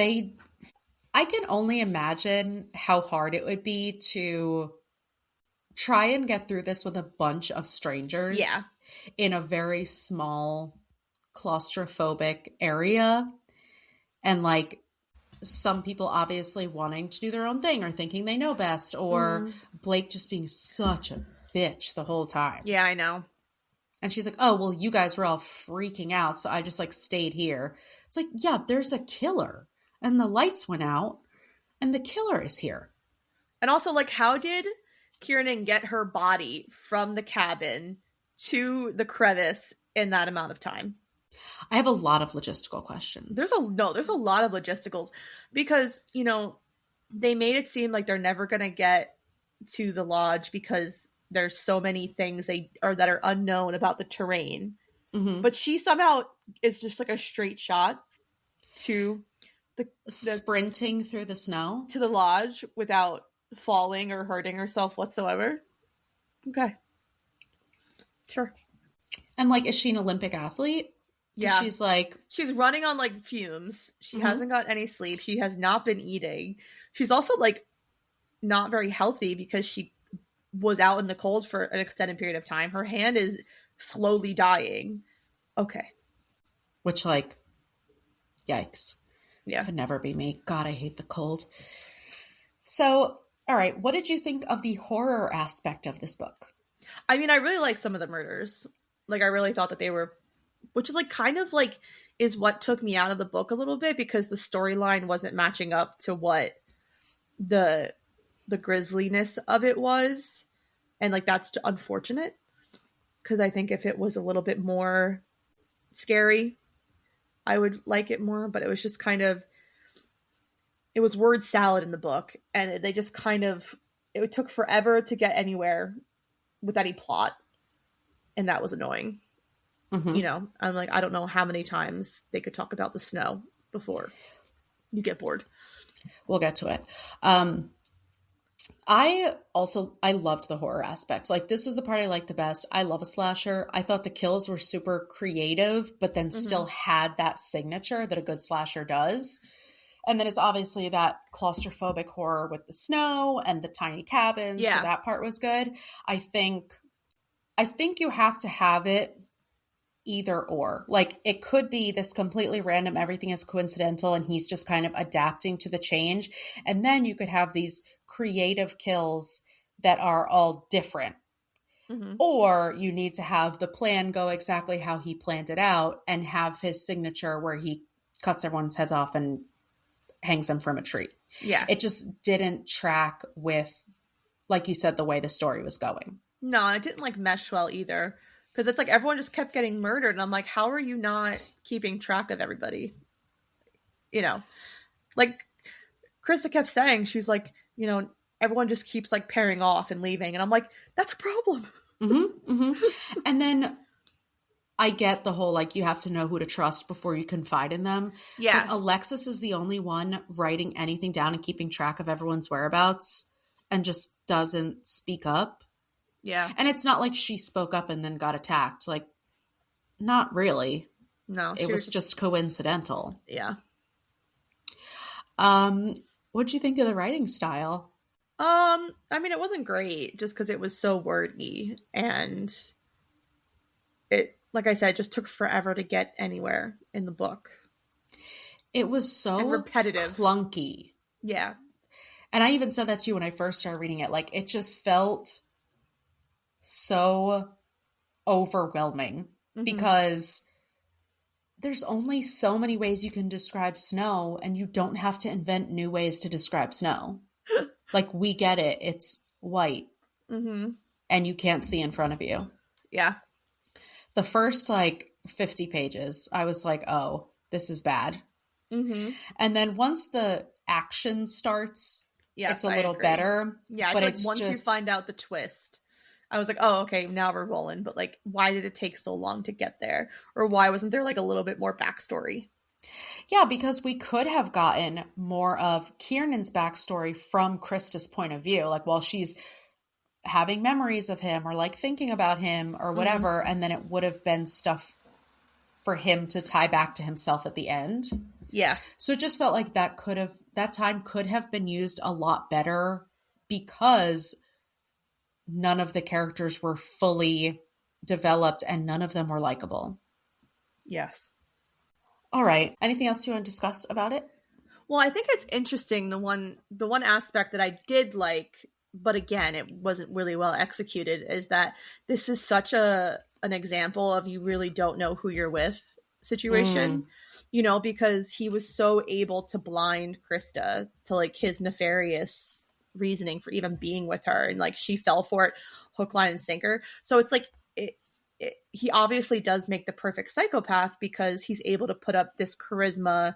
Speaker 1: I can only imagine how hard it would be to try and get through this with a bunch of strangers.
Speaker 2: Yeah.
Speaker 1: In a very small claustrophobic area. And like some people obviously wanting to do their own thing or thinking they know best, or Blake just being such a bitch the whole time.
Speaker 2: Yeah, I know.
Speaker 1: And she's like, oh, well, you guys were all freaking out, so I just like stayed here. It's like, yeah, there's a killer and the lights went out and the killer is here.
Speaker 2: And also, like, how did Kieran get her body from the cabin to the crevice in that amount of time?
Speaker 1: I have a lot of logistical questions.
Speaker 2: There's a lot of logisticals because, they made it seem like they're never going to get to the lodge because there's so many things that are unknown about the terrain.
Speaker 1: Mm-hmm.
Speaker 2: But she somehow is just like a straight shot to the
Speaker 1: sprinting through the snow
Speaker 2: to the lodge without falling or hurting herself whatsoever. Okay. Sure.
Speaker 1: And like, is she an Olympic athlete?
Speaker 2: Yeah. She's running on like fumes. She hasn't got any sleep. She has not been eating. She's also like not very healthy because she was out in the cold for an extended period of time. Her hand is slowly dying. Okay.
Speaker 1: Which, like, yikes.
Speaker 2: Yeah.
Speaker 1: Could never be me. God, I hate the cold. So, all right. What did you think of the horror aspect of this book?
Speaker 2: I mean, I really like some of the murders. Like, I really thought that they were, which is like kind of like is what took me out of the book a little bit because the storyline wasn't matching up to what the grisliness of it was. And like, that's unfortunate because I think if it was a little bit more scary, I would like it more, but it was just kind of, it was word salad in the book and they just kind of, it took forever to get anywhere with any plot. And that was annoying.
Speaker 1: Mm-hmm.
Speaker 2: I'm like, I don't know how many times they could talk about the snow before you get bored.
Speaker 1: We'll get to it. I loved the horror aspect. Like, this was the part I liked the best. I love a slasher. I thought the kills were super creative, but then still had that signature that a good slasher does. And then it's obviously that claustrophobic horror with the snow and the tiny cabins. Yeah. So that part was good. I think you have to have it either or. Like, it could be this completely random, everything is coincidental, and he's just kind of adapting to the change. And then you could have these creative kills that are all different. Mm-hmm. Or you need to have the plan go exactly how he planned it out and have his signature where he cuts everyone's heads off and hangs them from a tree. Yeah. It just didn't track with, like you said, the way the story was going.
Speaker 2: No, it didn't like mesh well either. Because it's like everyone just kept getting murdered. And I'm like, how are you not keeping track of everybody? Like Krista kept saying, she's like, everyone just keeps like pairing off and leaving. And I'm like, that's a problem.
Speaker 1: Mm-hmm, mm-hmm. And then I get the whole, like, you have to know who to trust before you confide in them. Yeah. But Alexis is the only one writing anything down and keeping track of everyone's whereabouts and just doesn't speak up. Yeah. And it's not like she spoke up and then got attacked. Like, not really. No. It was just coincidental. Yeah. What'd you think of the writing style?
Speaker 2: I mean, it wasn't great just because it was so wordy. And it, like I said, just took forever to get anywhere in the book.
Speaker 1: It was so
Speaker 2: and repetitive.
Speaker 1: Clunky. Yeah. And I even said that to you when I first started reading it. Like, it just felt so overwhelming because there's only so many ways you can describe snow and you don't have to invent new ways to describe snow. Like, we get it. It's white and you can't see in front of you. Yeah. The first 50 pages, I was like, oh, this is bad. And then once the action starts, it's a little better.
Speaker 2: Yeah, but it's once you find out the twist, I was like, oh, okay, now we're rolling. But why did it take so long to get there? Or why wasn't there a little bit more backstory?
Speaker 1: Yeah, because we could have gotten more of Kiernan's backstory from Krista's point of view. While she's having memories of him or thinking about him or whatever. And then it would have been stuff for him to tie back to himself at the end. Yeah. So it just felt like that time could have been used a lot better because none of the characters were fully developed and none of them were likable. Yes. All right. Anything else you want to discuss about it?
Speaker 2: Well, I think it's interesting. The one aspect that I did like, but again, it wasn't really well executed, is that this is such an example of you really don't know who you're with situation. Because he was so able to blind Krista to his nefarious reasoning for even being with her, and she fell for it hook, line, and sinker. So it's he obviously does make the perfect psychopath because he's able to put up this charisma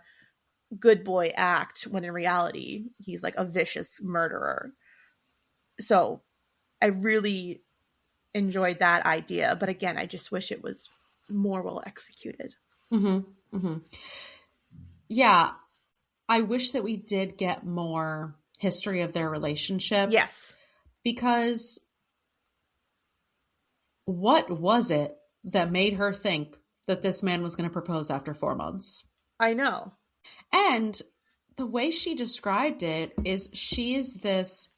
Speaker 2: good boy act when in reality he's like a vicious murderer. So I really enjoyed that idea, but again, I just wish it was more well executed.
Speaker 1: Yeah, I wish that we did get more history of their relationship.
Speaker 2: Yes.
Speaker 1: Because what was it that made her think that this man was going to propose after 4 months?
Speaker 2: I know.
Speaker 1: And the way she described it is she's this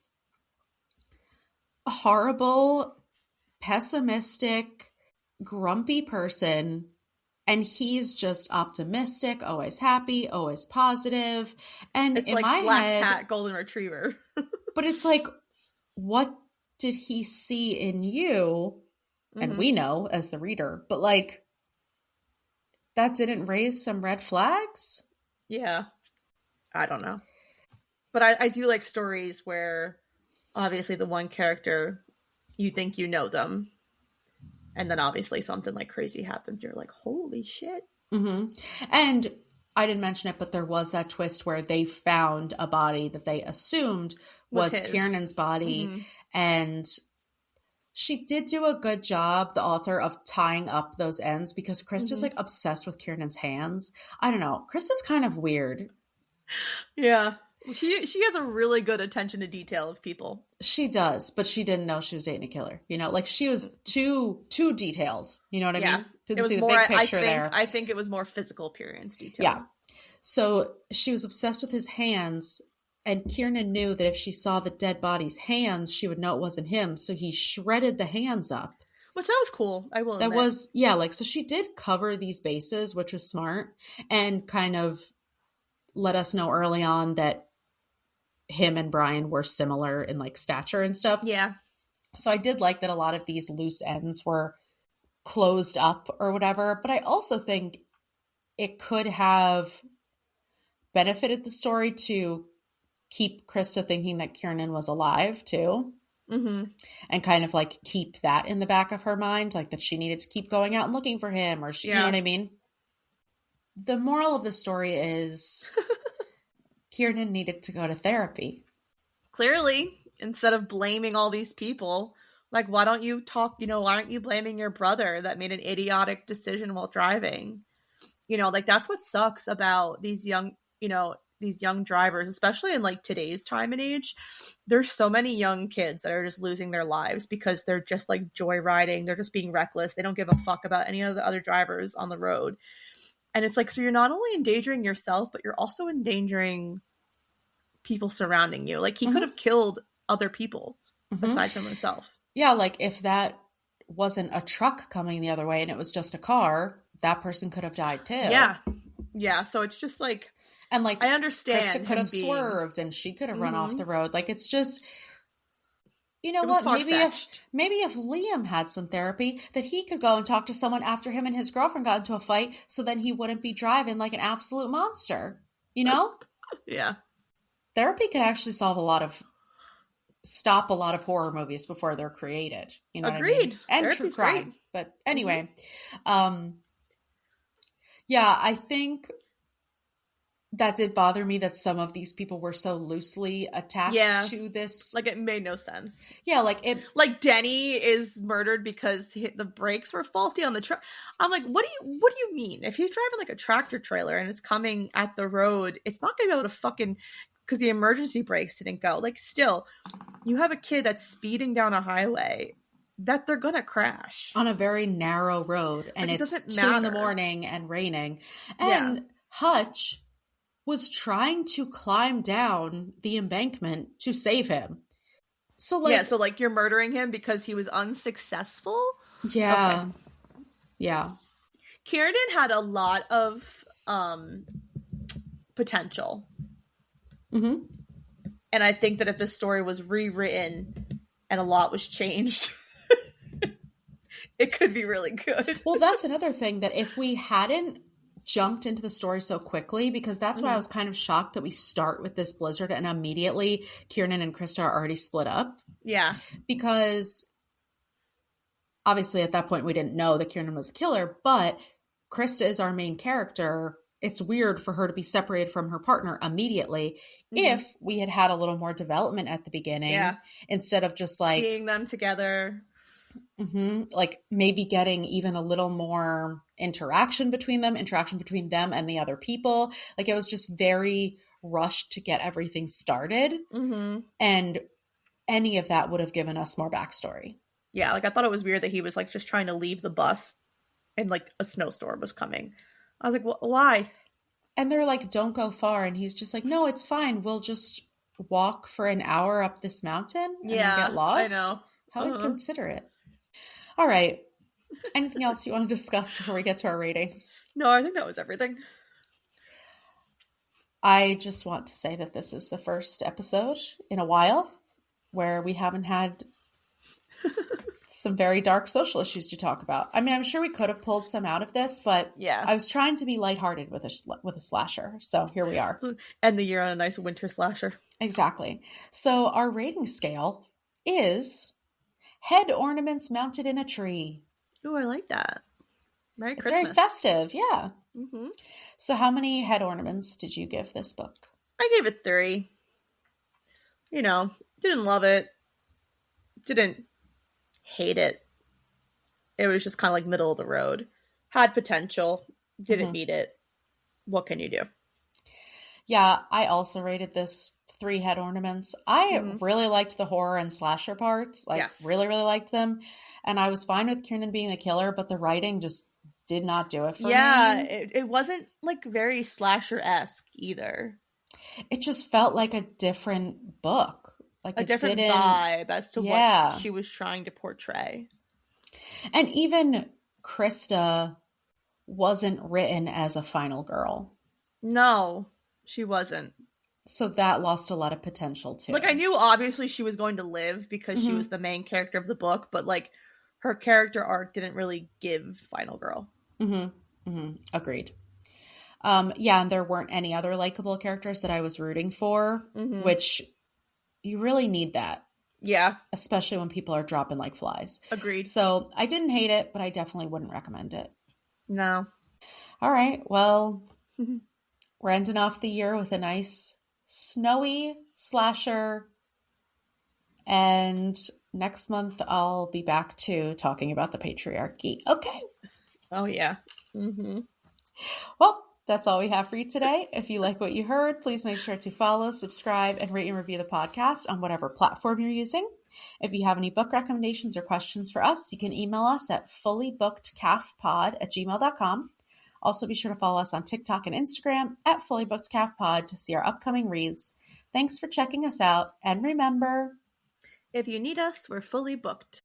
Speaker 1: horrible, pessimistic, grumpy person, and he's just optimistic, always happy, always positive. And
Speaker 2: it's
Speaker 1: in
Speaker 2: like
Speaker 1: my
Speaker 2: black
Speaker 1: head,
Speaker 2: cat, golden retriever.
Speaker 1: but it's like, what did he see in you? And we know as the reader, but like, that didn't raise some red flags?
Speaker 2: Yeah. I don't know. But I do like stories where obviously the one character, you think you know them, and then obviously something like crazy happens. You're like, holy shit.
Speaker 1: And I didn't mention it, but there was that twist where they found a body that they assumed was Kiernan's body. And she did do a good job, the author, of tying up those ends, because Krista's like obsessed with Kiernan's hands. I don't know. Krista's kind of weird.
Speaker 2: Yeah. She has a really good attention to detail of people.
Speaker 1: She does, but she didn't know she was dating a killer. You know, like she was too detailed. You know what I mean? Didn't see the big picture there.
Speaker 2: I think it was more physical appearance detail.
Speaker 1: Yeah. So she was obsessed with his hands, and Kiernan knew that if she saw the dead body's hands, she would know it wasn't him. So he shredded the hands up.
Speaker 2: Which that was cool. I will admit.
Speaker 1: That was, yeah, like, so she did cover these bases, which was smart, and kind of let us know early on that him and Brian were similar in like stature and stuff.
Speaker 2: Yeah.
Speaker 1: So I did like that a lot of these loose ends were closed up or whatever, but I also think it could have benefited the story to keep Krista thinking that Kiernan was alive too. And kind of like keep that in the back of her mind, like that she needed to keep going out and looking for him, or she, you know what I mean? The moral of the story is Kiernan needed to go to therapy.
Speaker 2: Clearly, instead of blaming all these people, like, why don't you why aren't you blaming your brother that made an idiotic decision while driving? You know, like, that's what sucks about these young drivers, especially in like today's time and age. There's so many young kids that are just losing their lives because they're just like joyriding. They're just being reckless. They don't give a fuck about any of the other drivers on the road. And it's like, so you're not only endangering yourself, but you're also endangering people surrounding you. Like, he could have killed other people aside from himself.
Speaker 1: Yeah, like if that wasn't a truck coming the other way and it was just a car, that person could have died too.
Speaker 2: Yeah. So it's just like,
Speaker 1: and like,
Speaker 2: I understand
Speaker 1: Krista could have swerved and she could have run off the road. Like, it's just, you know what? Maybe if Liam had some therapy, that he could go and talk to someone after him and his girlfriend got into a fight, so then he wouldn't be driving like an absolute monster. You know?
Speaker 2: Yeah.
Speaker 1: Therapy could actually stop a lot of horror movies before they're created. You know
Speaker 2: Agreed.
Speaker 1: What I mean? And
Speaker 2: Therapy's
Speaker 1: true crime.
Speaker 2: great.
Speaker 1: But anyway, yeah, I think that did bother me that some of these people were so loosely attached to this.
Speaker 2: Like, it made no sense.
Speaker 1: Yeah, like it.
Speaker 2: Like, Denny is murdered because the brakes were faulty on the truck. I'm like, what do you mean? If he's driving like a tractor trailer and it's coming at the road, it's not gonna be able to fucking, because the emergency brakes didn't go. Like, still, you have a kid that's speeding down a highway, that they're gonna crash
Speaker 1: on a very narrow road, and
Speaker 2: like,
Speaker 1: it's 2 a.m. and raining, and Hutch was trying to climb down the embankment to save him. So like,
Speaker 2: so like, you're murdering him because he was unsuccessful?
Speaker 1: Yeah. Okay. Yeah.
Speaker 2: Kiernan had a lot of potential. And I think that if the story was rewritten and a lot was changed, it could be really good.
Speaker 1: Well, that's another thing, that if we hadn't jumped into the story so quickly, because that's why I was kind of shocked that we start with this blizzard and immediately Kiernan and Krista are already split up.
Speaker 2: Yeah.
Speaker 1: Because obviously at that point we didn't know that Kiernan was the killer, but Krista is our main character. It's weird for her to be separated from her partner immediately. If we had had a little more development at the beginning, instead of just like
Speaker 2: seeing them together,
Speaker 1: like maybe getting even a little more interaction between them and the other people. Like it was just very rushed to get everything started. And any of that would have given us more backstory.
Speaker 2: Yeah, like I thought it was weird that he was like just trying to leave the bus and like a snowstorm was coming. I was like, why?
Speaker 1: And they're like, don't go far. And he's just like, no, it's fine. We'll just walk for an hour up this mountain and then get lost.
Speaker 2: I know.
Speaker 1: How inconsiderate. All right. Anything else you want to discuss before we get to our ratings?
Speaker 2: No, I think that was everything.
Speaker 1: I just want to say that this is the first episode in a while where we haven't had some very dark social issues to talk about. I mean, I'm sure we could have pulled some out of this, but I was trying to be lighthearted with a slasher. So here we are.
Speaker 2: End the year on a nice winter slasher.
Speaker 1: Exactly. So our rating scale is head ornaments mounted in a tree.
Speaker 2: Oh, I like that. Merry Christmas.
Speaker 1: It's very festive. Yeah. So how many head ornaments did you give this book?
Speaker 2: I gave it 3. You know, didn't love it. Didn't hate it. It was just kind of like middle of the road. Had potential. Didn't need it. What can you do?
Speaker 1: Yeah, I also rated this 3 head ornaments. I really liked the horror and slasher parts. Like, really, really liked them. And I was fine with Kiernan being the killer, but the writing just did not do it for me.
Speaker 2: Yeah, it wasn't like very slasher-esque either.
Speaker 1: It just felt like a different book. Like
Speaker 2: a different vibe as to what she was trying to portray.
Speaker 1: And even Krista wasn't written as a final girl.
Speaker 2: No, she wasn't.
Speaker 1: So that lost a lot of potential too.
Speaker 2: Like I knew obviously she was going to live because she was the main character of the book, but like her character arc didn't really give final girl.
Speaker 1: Agreed. Yeah, and there weren't any other likable characters that I was rooting for, which you really need that.
Speaker 2: Yeah.
Speaker 1: Especially when people are dropping like flies.
Speaker 2: Agreed.
Speaker 1: So I didn't hate it, but I definitely wouldn't recommend it.
Speaker 2: No.
Speaker 1: All right. Well, we're ending off the year with a nice snowy slasher. And next month I'll be back to talking about the patriarchy. Okay.
Speaker 2: Oh, yeah.
Speaker 1: Well, that's all we have for you today. If you like what you heard, please make sure to follow, subscribe, and rate and review the podcast on whatever platform you're using. If you have any book recommendations or questions for us, you can email us at fullybookedcalfpod@gmail.com. Also, be sure to follow us on TikTok and Instagram at fullybookedcalfpod to see our upcoming reads. Thanks for checking us out, and remember,
Speaker 2: if you need us, we're fully booked.